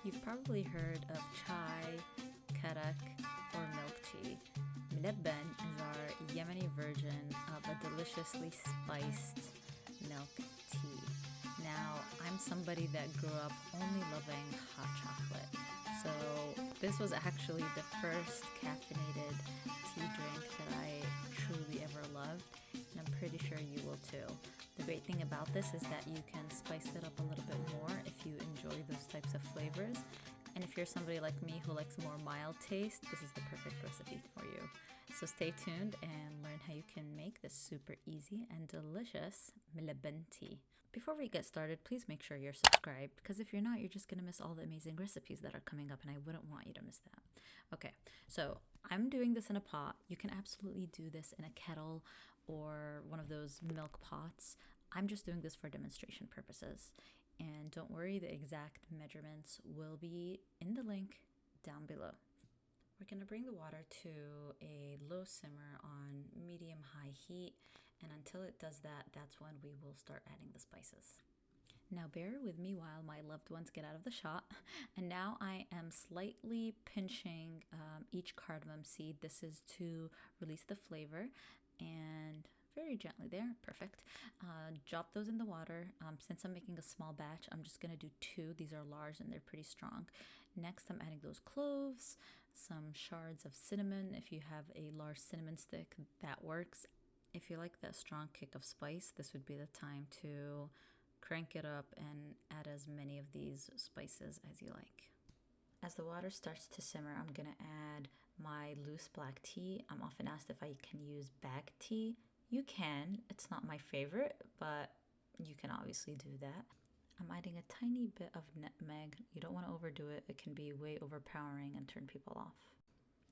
You've probably heard of chai, karak, or milk tea. Mلبن is our Yemeni version of a deliciously spiced milk tea. Now, I'm somebody that grew up only loving hot chocolate, so this was actually the first caffeinated tea drink that I truly ever loved, and I'm pretty sure you will too. The great thing about this is that you can spice it up a little bit more if you enjoy those types of flavors. And if you're somebody like me who likes more mild taste, this is the perfect recipe for you. So stay tuned and learn how you can make this super easy and delicious ملبن tea. Before we get started, please make sure you're subscribed, because if you're not, you're just going to miss all the amazing recipes that are coming up, and I wouldn't want you to miss that. Okay, so I'm doing this in a pot. You can absolutely do this in a kettle or one of those milk pots. I'm just doing this for demonstration purposes. And don't worry, the exact measurements will be in the link down below. We're going to bring the water to a low simmer on medium-high heat, and until it does that, that's when we will start adding the spices. Now bear with me while my loved ones get out of the shot. And now I am slightly pinching each cardamom seed. This is to release the flavor, and very gently there, perfect. Drop those in the water. Since I'm making a small batch, I'm just gonna do 2. These are large and they're pretty strong. Next, I'm adding those cloves, some shards of cinnamon. If you have a large cinnamon stick, that works. If you like that strong kick of spice, this would be the time to crank it up and add as many of these spices as you like. As the water starts to simmer, I'm gonna add my loose black tea. I'm often asked if I can use bag tea. You can. It's not my favorite, but you can obviously do that. I'm adding a tiny bit of nutmeg. You don't want to overdo it. It can be way overpowering and turn people off.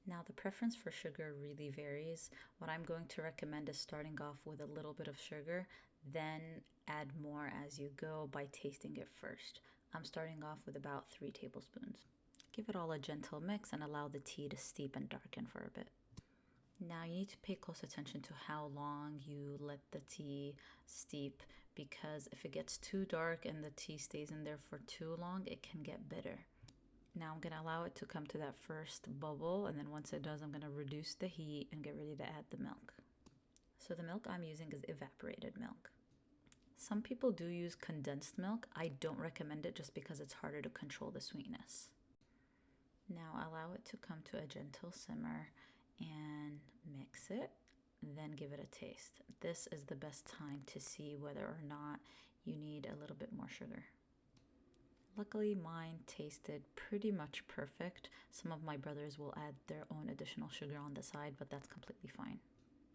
Now, the preference for sugar really varies. What I'm going to recommend is starting off with a little bit of sugar, then add more as you go by tasting it first. I'm starting off with about 3 tablespoons. Give it all a gentle mix and allow the tea to steep and darken for a bit. Now you need to pay close attention to how long you let the tea steep, because if it gets too dark and the tea stays in there for too long, it can get bitter. Now I'm going to allow it to come to that first bubble, and then once it does, I'm going to reduce the heat and get ready to add the milk. So the milk I'm using is evaporated milk. Some people do use condensed milk. I don't recommend it just because it's harder to control the sweetness. Now allow it to come to a gentle simmer and mix it, then give it a taste. This is the best time to see whether or not you need a little bit more sugar. Luckily, mine tasted pretty much perfect. Some of my brothers will add their own additional sugar on the side, but that's completely fine.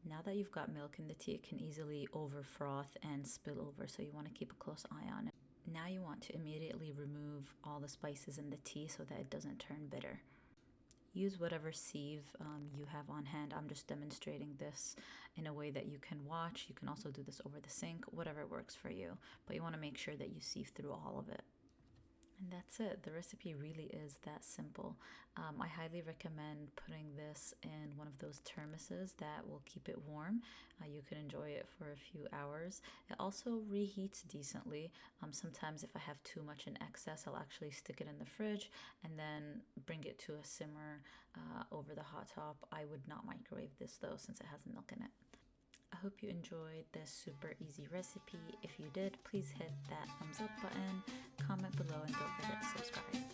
Now that you've got milk in the tea, it can easily over froth and spill over, so you want to keep a close eye on it. Now you want to immediately remove all the spices in the tea so that it doesn't turn bitter. Use whatever sieve you have on hand. I'm just demonstrating this in a way that you can watch. You can also do this over the sink, whatever works for you. But you want to make sure that you sieve through all of it. And that's it. The recipe really is that simple. I highly recommend putting this in one of those thermoses that will keep it warm. You can enjoy it for a few hours. It also reheats decently. Sometimes if I have too much in excess, I'll actually stick it in the fridge and then bring it to a simmer over the hot top. I would not microwave this though, since it has milk in it. I hope you enjoyed this super easy recipe. If you did, please hit that thumbs up button, comment below, and don't forget to subscribe.